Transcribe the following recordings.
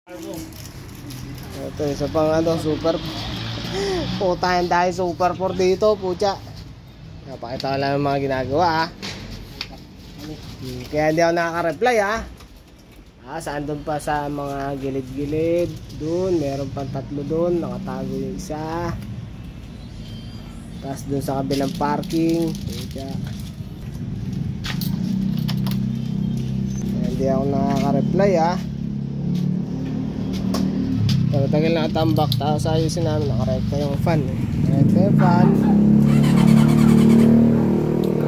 Ito, isa pang super. Putahan dahil super 4 dito, pucha. Napakita ko lang yung mga ginagawa kaya hindi ako nakaka-reply saan doon pa sa mga gilid-gilid. Doon, meron pang 3 doon. Nakatago yung isa. Tapos doon sa kabilang parking. Pucha. Hindi ako nakaka-reply tagal na atambak. Tapos ayusin namin, nakarekta yung fan Nakarekta yung fan.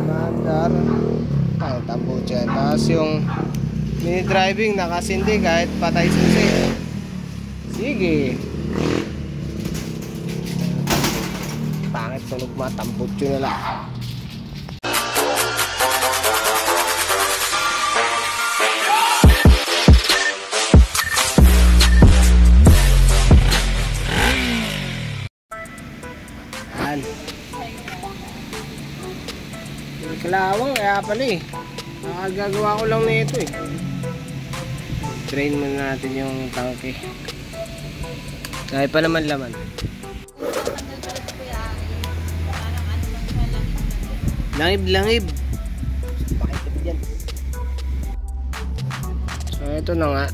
Mandar ay tambucha. Tapos yung mini driving nakasindi kahit patay susi. Sige. Pangit tunog mga tambucho nila. Kalawang kaya pala nakagagawa ko lang nito drain muna natin yung tangke kaya pa naman laman. Langib pakitip dyan. So ito na nga,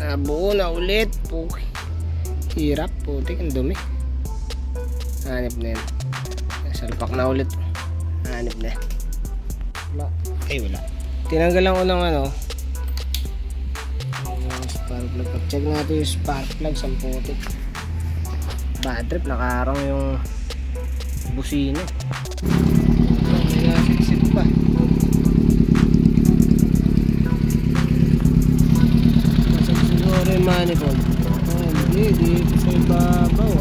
nabuo na ulit. Hirap, putik, ang dumi. Hanip na yan, salpak na ulit. Hanip na wala. Wala. Tinanggal lang ko ng spark plug. Check natin yung spark plug sa putik. Bad trip, nakaarang yung busina. Nasiksik pa. Masag siguro yung manifold. Hindi, dito sa ibabaw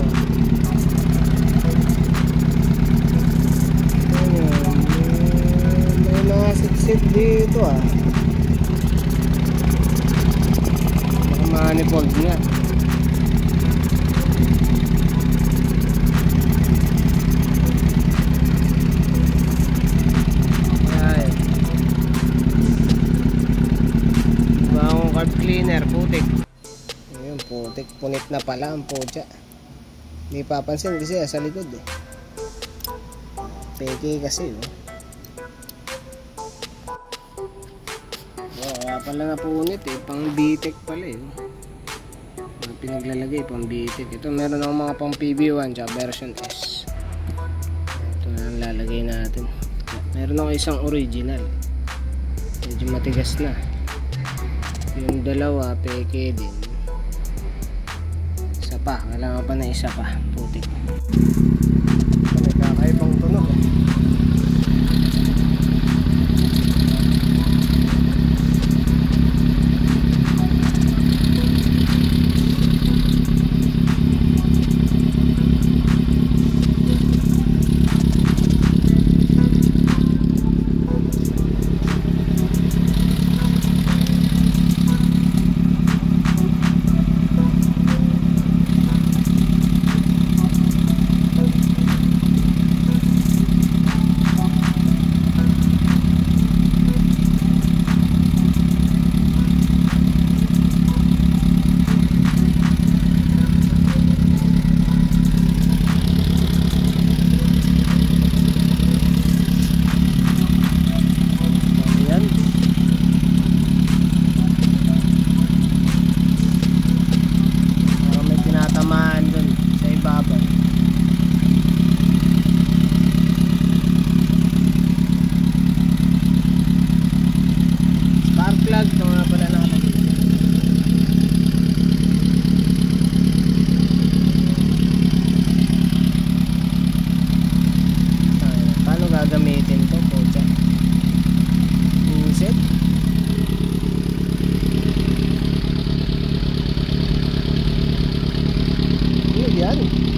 nasiksik dito baka manifold nga. Bagong carb cleaner, putik. Ayun, putik, punit na pala ang putya. Hindi papansin kasi sa likod peke kasi kaya pala napunit pang BTEC pala pinaglalagay pang BTEC. Ito meron akong mga pang PB1 tsaka version S. Ito na ang lalagay natin. Meron ako isang original, medyo matigas na. Yung dalawa peke din. Isa pa, kailangan pa na isa pa, putik. May kakaibang tunog gagamitin to po dyan. Buset. Ano yan?